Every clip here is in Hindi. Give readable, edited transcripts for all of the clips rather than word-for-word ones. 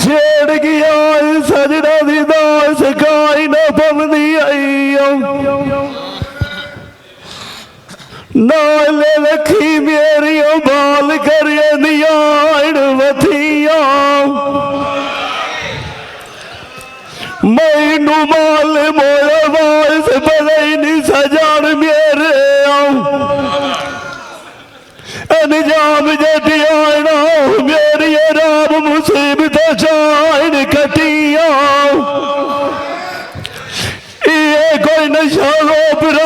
छेड़ गया सजना दी दास काई न पवनी आई नाले लखी मेरी बाल करिए दियाण वथिया मैनू माल मोया वास बदई नहीं सजान मेरे अंजाम जटियाना मेरी राम मुसीबत जान कटिया ये कोई नशा पर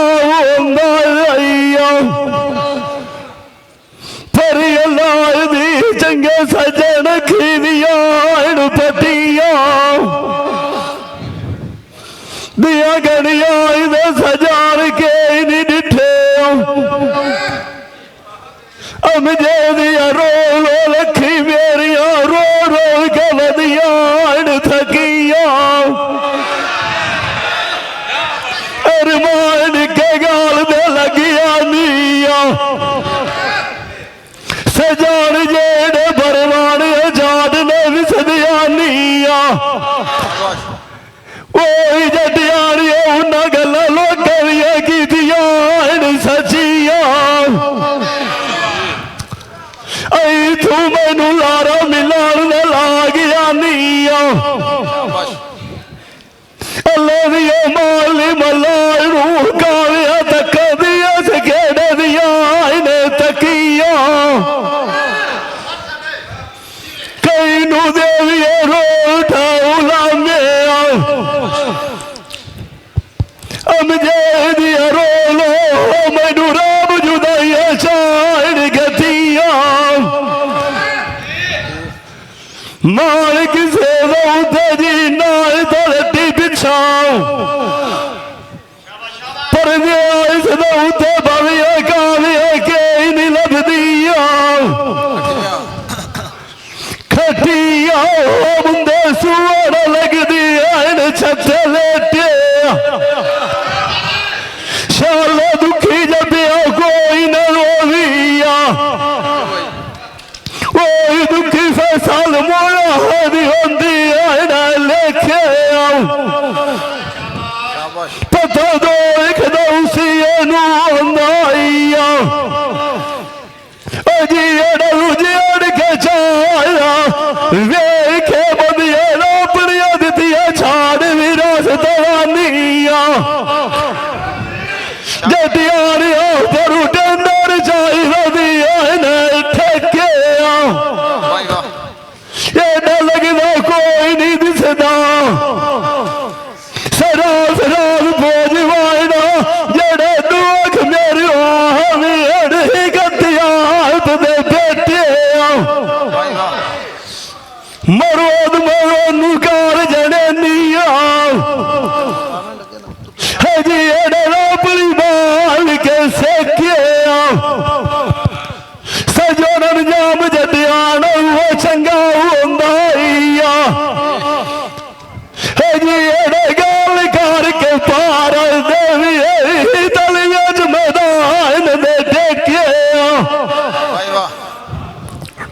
अल्लाह दी चंगे सजन खीवियान पटिया दिया गड़िया सजार के नहीं डिठे अमजे दिया रो रो लखी मेरिया रो रो के वदियान थकिया अरमान के गाल में लगिया निया सजान जेड़े बरवान आजाद ने विसदिया निया ओही जटियानिया उन्ना गल्ला लोकां दियां कीतियां सचिया आई तू मैनू लारा मिलान ला गया निया अल्लाह दिया माली मलारू कालिया तक दिया सकेड़े दिया इन्हें तकिया कई नू देविया रो उठाऊला मेरा अमजे दिया रो लो मैनू राम जुदाइया चाण गतिया मालिक से दौते जी नाल तलटी बिछाओ पर इस दौते भविया काविया के नहीं लभ दिया खटिया मुंदे सुअर लग दिया छत लेटे शाला दुखी जबिया कोई न रोविया कोई दुखी फसल मोड़ा हरी होंदी लेखे पता दो एक दौसी अजी उजड़ के चाया वेखे बदिया रोपड़िया दितिया छाड़ विरास दवानिया जटियानिया पर टेंडर चाही वदिया ठेके एडा लगदा कोई नहीं दिसदा सरास रात बोझ वायना जेड़े दुख मेरी हावी अड़ी गतिया दे बेटे मरोद मरो नुकार जड़े निया हजी एडे रोपड़ी बाल के सेके सजोन जाम जटियान वो चंगा होंदाइया हजी एडे गाल करके पार देवी तलिया मैदान दे टेके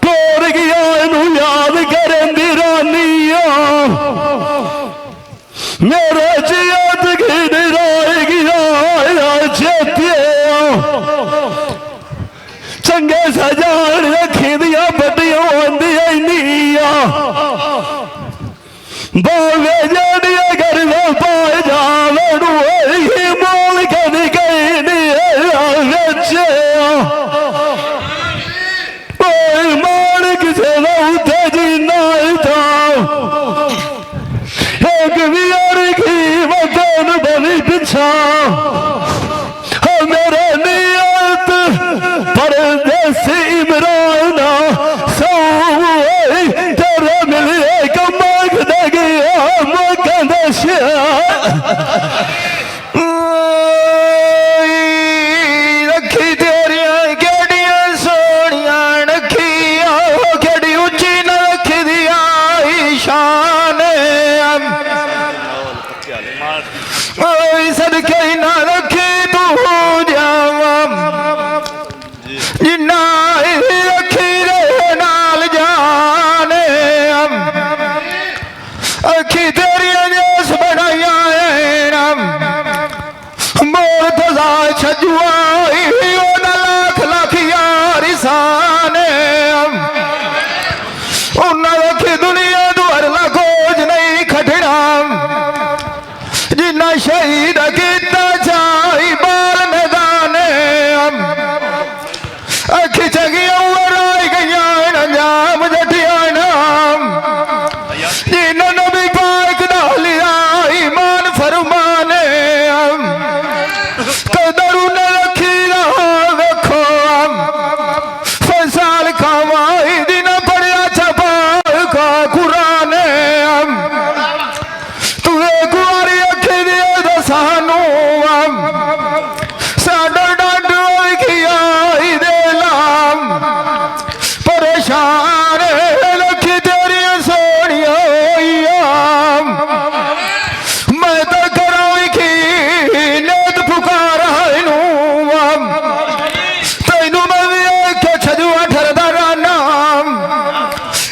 टोर गया इनू याद करें रानिया मेरे जियत की निराई गया चेते चंगे सजान रखी दिया बड़िया आंदिया निया बावे जड़िया घर में पाए जावे मोल कभी गई नहीं मालिक से उठे जी नाल था एक बियर की वतन बनी पिछा मेरे नियत परदेसी इमराना सौ तेरे मिले कमक दे गया मकन रखी तेरिया केड़िया सोनिया रखिया केड़ी उची न रख दिया शान सदके न रखी तू जावा जिन्ना रखी रे नाल जाने तेरिया देश बनाइया मोर तजा छजुआ लाख लाख यार साने उन्ना रखी दुनिया दुआर ला खोज नहीं खटना जिन्ना शहीद किता जाई बाल मैदान अखी चगिया आई गई अंजाम जटिया जिन्ना नबी पाक डालिया ईमान फरमाने कदरू न रखी देखो फैसाल खावाई दिन पढ़िया छपा का कुरान तू एक बारी अखी दिए तो सानू साडा डांड किया दे लाम परेशान लखी तेरी सोनिया मैं तो कराई की नेत पुकारा तेनू मैं भी आख्या छजुआ ठरदा राना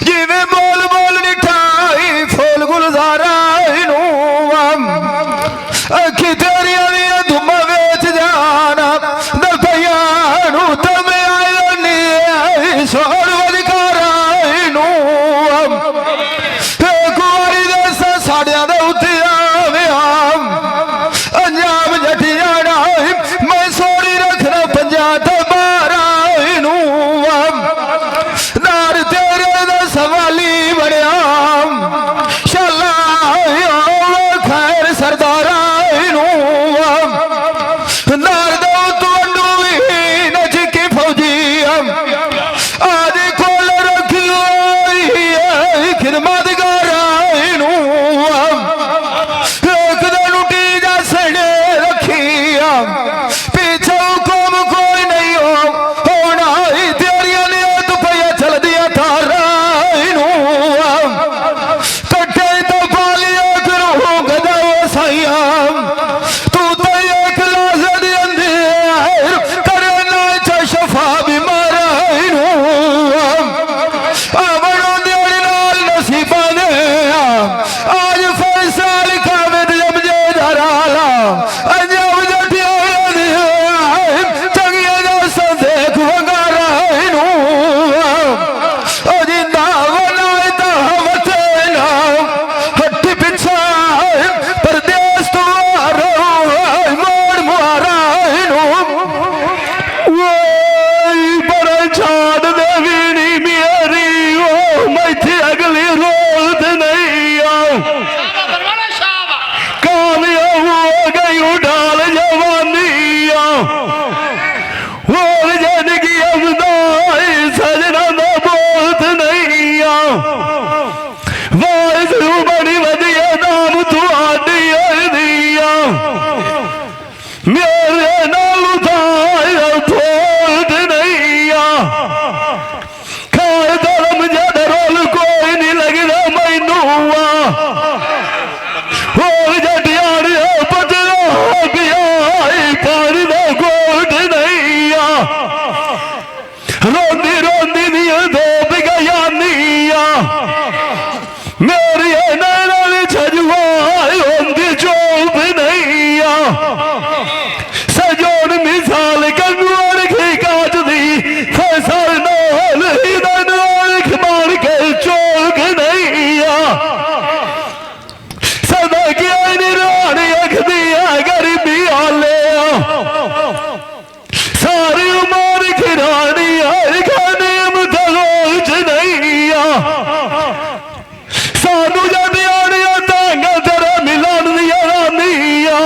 जिवें बोल बोल निठाई फूल गुलजारा अखी तेरिया दियां धुम्मा वेच जाना दफिया तमें आए सोर वधिकारा एक बारी दस साड़िया दे उत्ते आवे अंजाम जटी जाना मैं सोरी रखना पंजा तो बारा नार तेरे दा सवाली बनिया शाला खैर सरदारा नार दो तू भी नच के फौजी आज खोल रखी खिदमत गारा एक दिन उठी जा सड़े रखी पीछे कौम कोई नहीं होना तेरिया ने तो पैया चल दिया थारा कट्टे तो पालिया करो गदा साइया तू तो एक लाजर अंधेर करना चशफा बीमार आवड़ों देर नाल नसीबा ने आज फैसल काविद जमजे धराला अंजाम जटिया चंगिया दोस्तों देख वंगारा जिंदा बनाए तो वते ना हट्टी पिछा परदेश तो मोड़ मुहारा बड़ा छाड़ देवी नी मेरी ओ मैं अगली रोज नहीं कामयाब हो गई उठाल जवानी और जिंदगी अफदाई सजना दा बोत नहीं वाइस बड़ी वधिया नाम तुहाडी दिया मेरे नाल उठाया बोत नहीं खाए धर्म जद रोल कोई नहीं लगदा मैनू और जटियाड़ पतला गया पानी दा गोट नहीं रोंदी रोंदी दिया दो बिगया नीया मेरी नैन छजुआ होंदी चोप नहीं सजोन मिसाल कन्वर की काट दी फैसल नाल ही नाल मार के चौक नहीं सदा की रानी अख दिया गरीबी आले सारी उम्र खिरानी खाने मुतलोच नहीं सानू जटियाड़िया तांगा तेरा मिलन दिया रानिया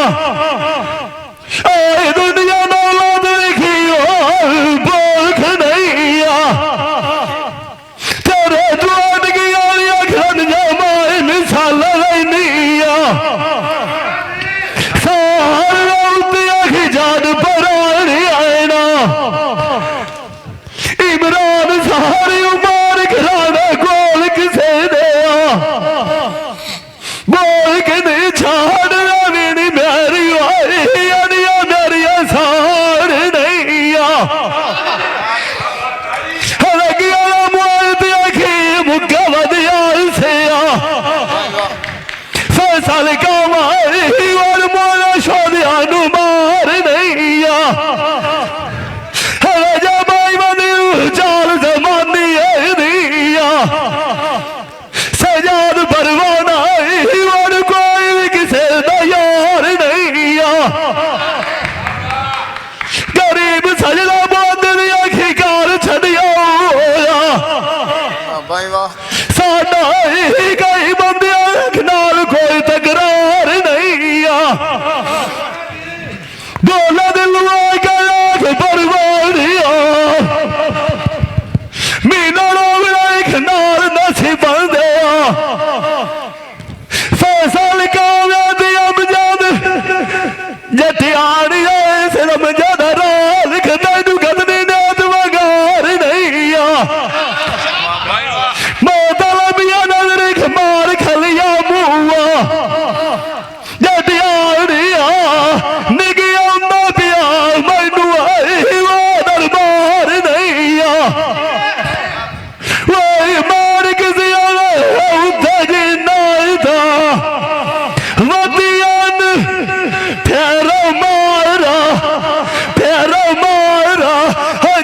आए दुनिया नौलाद लिखी बोख नहीं तेरे जुआन की आलिया खन जमाए मिसाल नहीं सारा फैसल का मारी और मोया शोधिया नु मार नहीं जब भाई बनी चाल जमानी है दिया सजाद परवाना और कोई भी किसे यार नहीं गरीब सजदा बादल अखिकार छड़िया भाई वाह साडा ही कई बंदियां नाल कोई तकरार नहीं बोला दिल आख परवानिया मीना लोग नाल नसी बंदे फैसल का अमजद जटियानी सिलम जद राल तैनू गदनी नेत वगार नहीं मोतलबिया नजर खमार खलिया मुआ जटियानिया निगिया पिया मैनू आई वो दरबार नहीं वही मार किसी उठे नहीं था वदियन फेरो मारा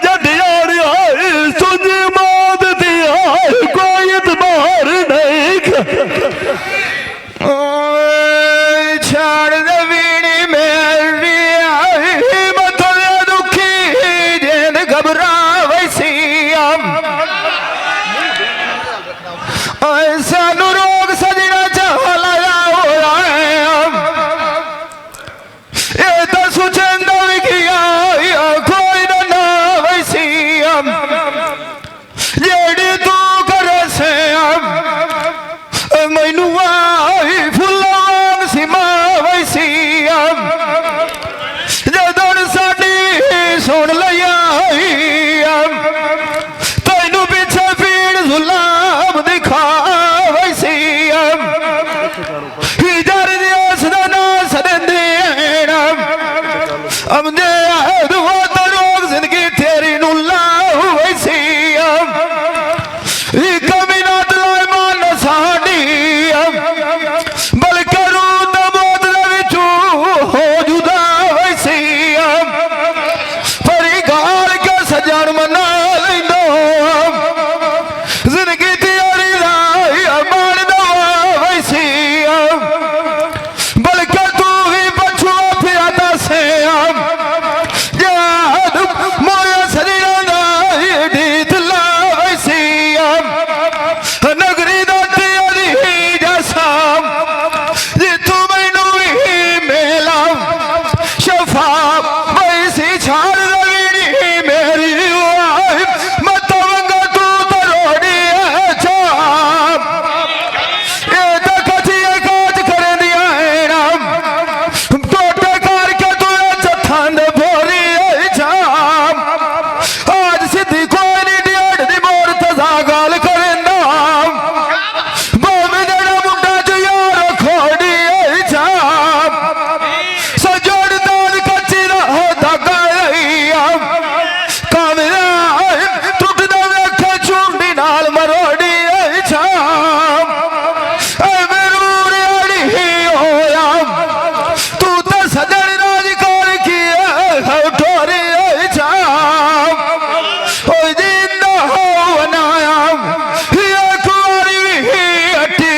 जटियानिया सुझ मौत दिया कोई इतबार नहीं छाड़ दवीणी मेरी मत दुखी जेन घबरा वैसी सानू रोग सजना चलाया होया ये तो सुचंदा किया कोई ना वैसी जेड़ी तू कर से मैनू आई फुल्लां सीमा वैसी जदों साडी सुन लिया तैनू पीछे पीड़ जुलाम दिखा वैसी जर दियास दा नास देंदे अमदे दुआ तो रोग जिंदगी तेरी नू ला वैसी कमीनात लाइमान साडी बल करूं तो मौत दे विचू हो जुदा वैसी परी गाल के सजन मना लैंदो जिंदगी तेरी लाई अमान दवा वैसी बल्कि तू ही पछुआ फिरता से याद मोया सजना ढीत ला वैसी नगरी दा तेरी जैसा जी तू मैनू ही मेला शफा वैसी छाड़ रवीणी मेरी मत वंगा तू तो रोड़ी है चाम ये तो कचिए काज कर दिया है राम टोटे करके तू चथांद भोरी है चाम आज सिद्धि कोई नहीं डेढ़ दी मोर तजा गाल करे नाम बाबे जड़ा मुंडा जो यार खोड़ी है चाम सजोड़ दाद कच्ची ना हो धागा कामया टुट दा वेखे चूंडी नाल मरोड़ी है चाम मेरूर अड़ी होया तू तो सजन राज कर की ठोरी है चाम ओ जिंदा हो बनाया ये कुआरी हट्टी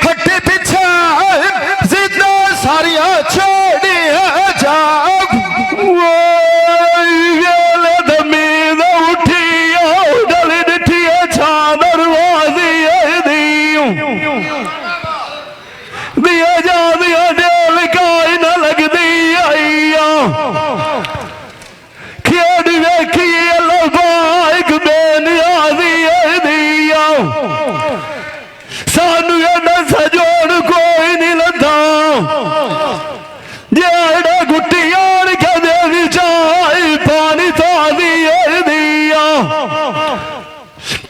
हट्टी पीछे जितना सारिया छोड़ी है जाग दमीद उठिया डल डिठिया छादर वाजी दिया जा दिया डेल काई न लगदी आईया खेड वेखी लबाइक बेनियाजी दिया सानू न सजोड़ कोई नहीं लदा जेड़ा गुट्टियां के देवी चाय पानी ताजी दिया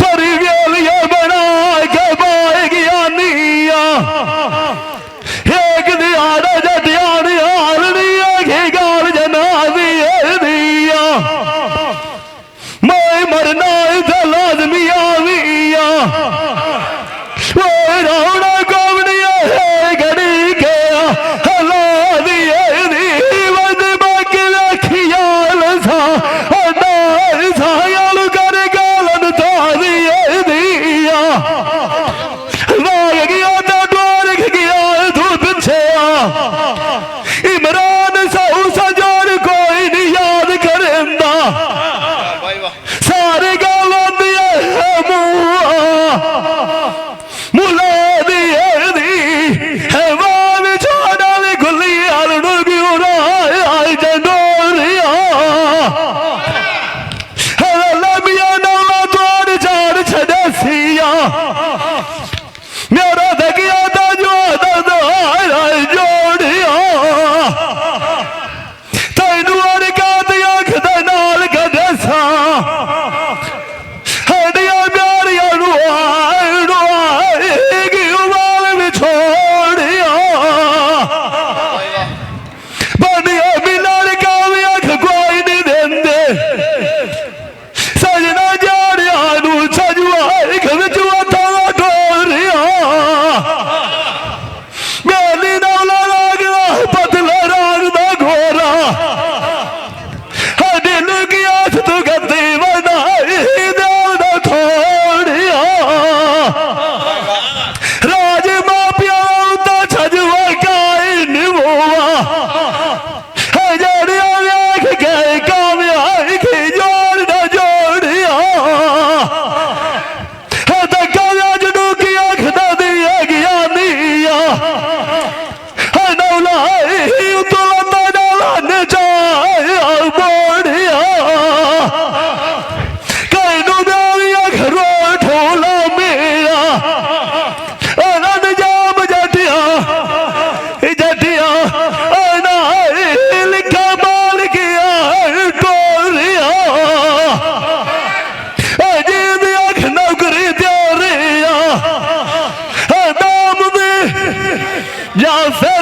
परी वेलिया बना के बाए ज्ञानिया एक दिहाड़ा जटियानी हालनी की गाल जनाजी दिया मैं मरना इधर लाजमी आविया वो रावणा गोवनिया है घड़ी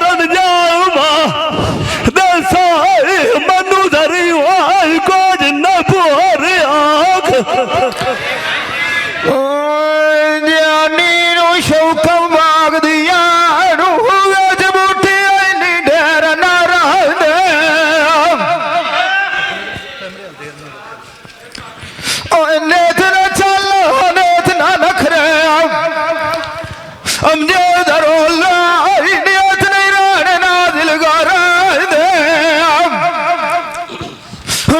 रन जाऊंगा देसाई मनु धरी वाई कोज न बोरे आख ज्ञानी नु शौकम बाग दिया ज बूटी नी ढेर न रहदे नेत न चल नेत न नखरे अमजे दरोला नियत नहीं रहने ना दिल गारा दे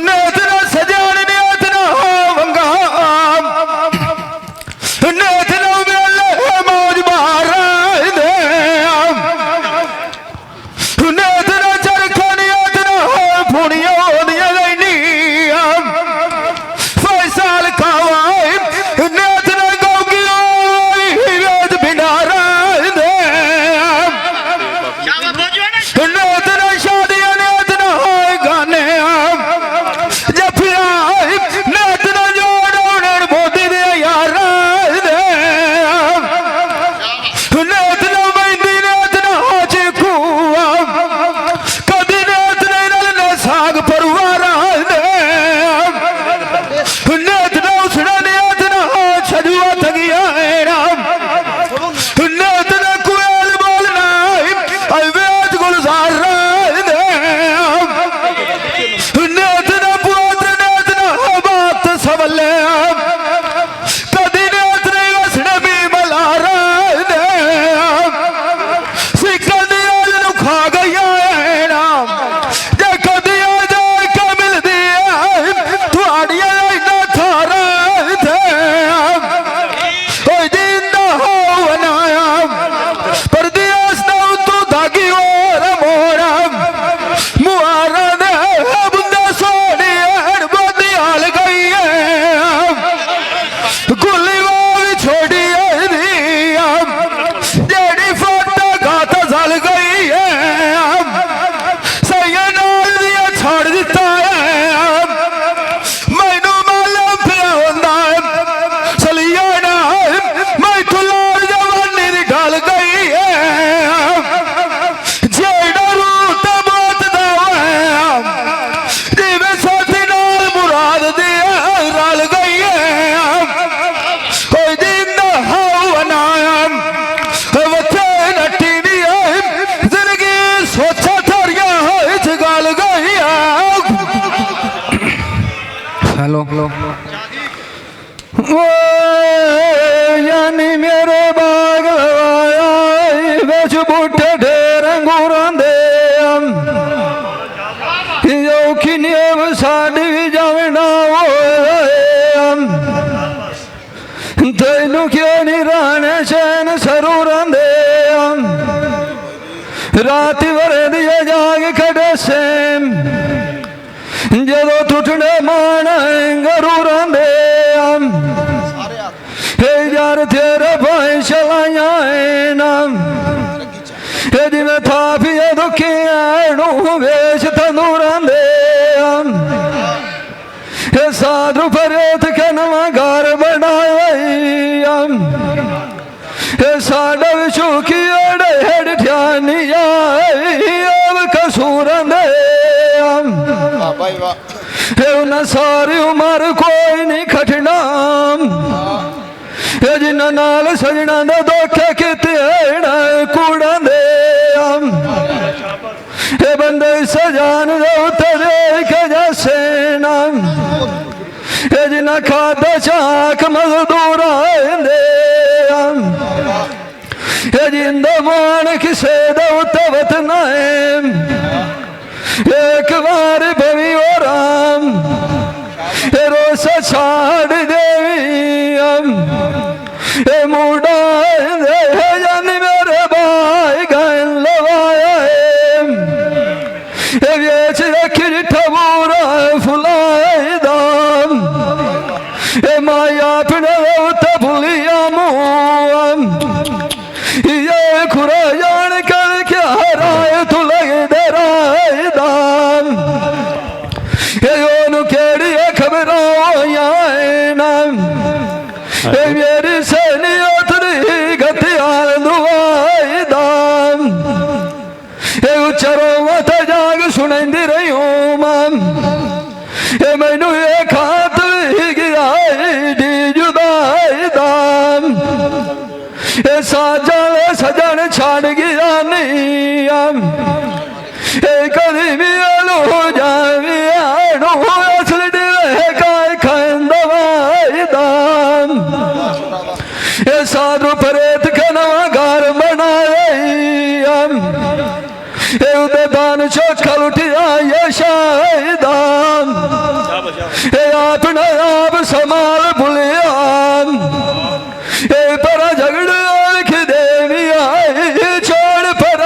नेत न सजान नियत न वंगा नेत न मेले मौज मारा दे नेत न चरखा नियत न फुनियो दिया गई फैसल खावाई नेत न गौगी वेद भिंडारा दे नेत न शादियां नेत न गाने जफिया नेत न जोड़े मोदी दे यारा दे नेत न मेहंदी नेत न चिकू कदी नेत न साग परवारा दे नेत न उसने नेत न छजुआ थगिया नेत न कुएल बोलना वेद गुलजार दे नेत न पुत्र नेत न बात सबले कदी नेत न वसने भी मलारा दे सिक्का दिया खा गया जे कदी आ जाए के मिल दिया थोड़िया ना थारा थे ओए जिंदा हो बनाया पर दियास ना तू धागी और मोरा मुआरा दे बुंदा सोनी हर बदी हाल गई है गुल्ली वो भी छोड़ी है दिया जेड़ी फोटा गाता जल गई है सही नाल दिया छाड़ दिता है मैनू मालूम फिर होंदा सलिया ना मैं तुलार जवानी दी गल गई है जेड़ा रूट मौत दा जिवें साथी नाल मुराद दी रल गई है ओए जिंदा हो नाम वथे नट्टी दी जिंदगी सोचा थोड़िया च गल गई हेलो यानी मेरे बाग लवाया बिच बूटे ढेर अंगूरां दे औखी नेम साडी भी जावे ना तैनू क्यों नहीं राने चैन सरूरां दे रात वरे दिए जाग खड़े सेम जदों टुटने मान गरूरां दे यार तेरे भाई चलाया नाम जिमें था भी दुखी वेच तंदूरां दे साधु परेत के नवा घर बनाया साडा चौकी अड़े हेड ध्यानी अब कसूरां दे उन्हें सारी उम्र कोई नहीं खटना जिन्ना नाल सजना दा धोखा किते कूड़ा दे बंदे सजान दे उत्ते देख जैसे नाम जिन्ना खादा चाक मजदूर दे जिंदा मान किसे दा उत्ते वतना एक बार भवी और राम रोसा छाड़ देवी मुड़ा जानी मेरे भाई गायन लवाया बेच रखी ठबूरा फुलाए दाम माया पिने भूलिया मुँह ये खुरा जान कर क्या राय तू लगे दे राय दाम केड़ी खबर नाम मेरी सैनी गति चरो मत जाग सुनेंदी रही हूँ मन ये मैनू ये खात भी गया डी जुदाई दाम ये साजन सजन छाड़ गया नहीं ये कदी भी आलू जावी आड़ू असली दिले काय खाई दाम ये साधु परेत का नवा घर बनाए ये दान चौखल उठिया ये शायदान ये अपना आप संभाल भूलिया ये पर झगड़ की देवी आई छोड़ पर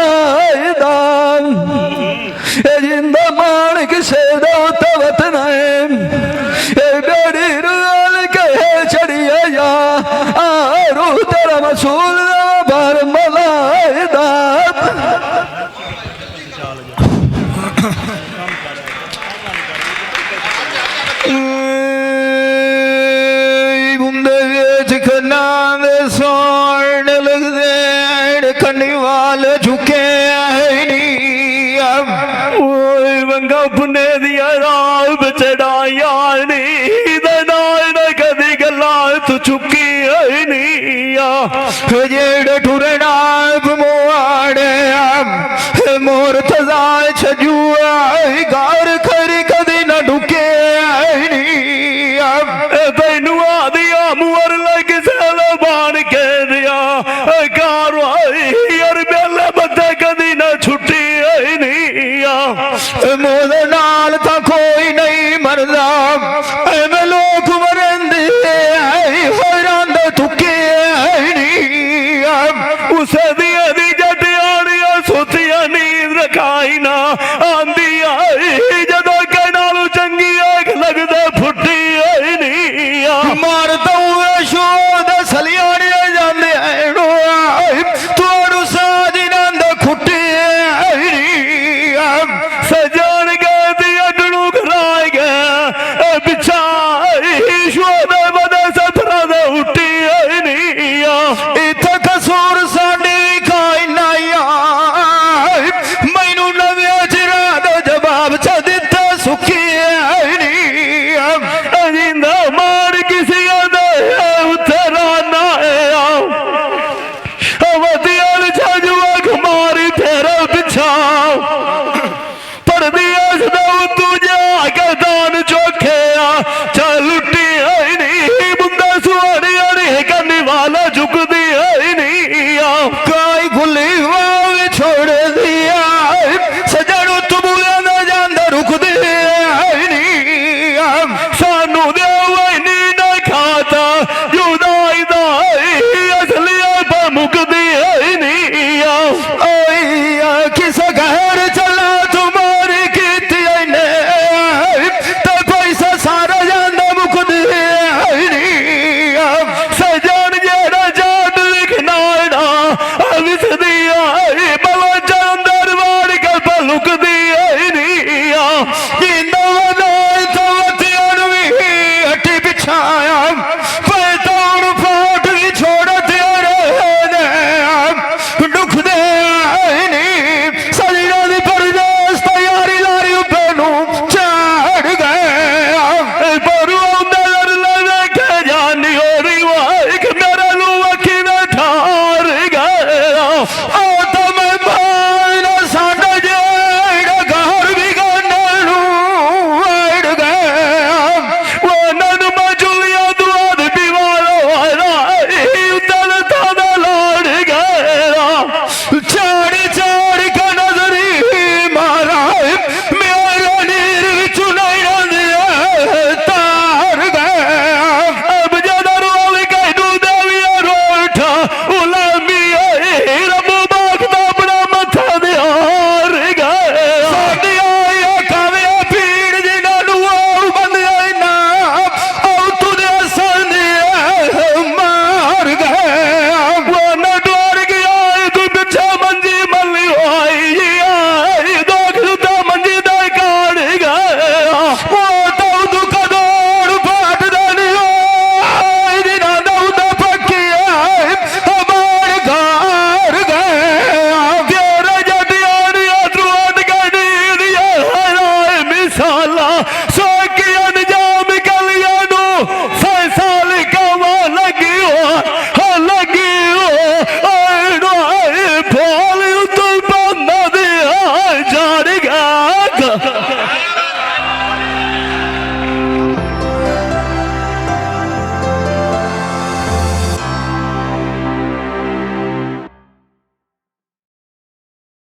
दान ये जिंदा माणिक से दो तवत नए ये बेड़ी रुल के चढ़िया या आरू तेरा मसूल बार मलाई दात बुंदे खन्ना दे सोण लगदे खन्नी वाल झुके वंगा पुने दिया राव चढ़ाया नी नाल कदी गल्ला तू चुकी नहीं जेड़ ठुरना मोआड़े मोर तजा छजुआ गार खरी कदी न ढुके तैनू आदिया मुअर लग सेल बाण के दिया कारवाई यार बेले बदे कदी न छुट्टी नहीं मोद नाल तो कोई नहीं मरदा मैं लोग मरंदे हैरान तुके उसे दिया दी जटियाड़िया सुतिया नींद रखाई ना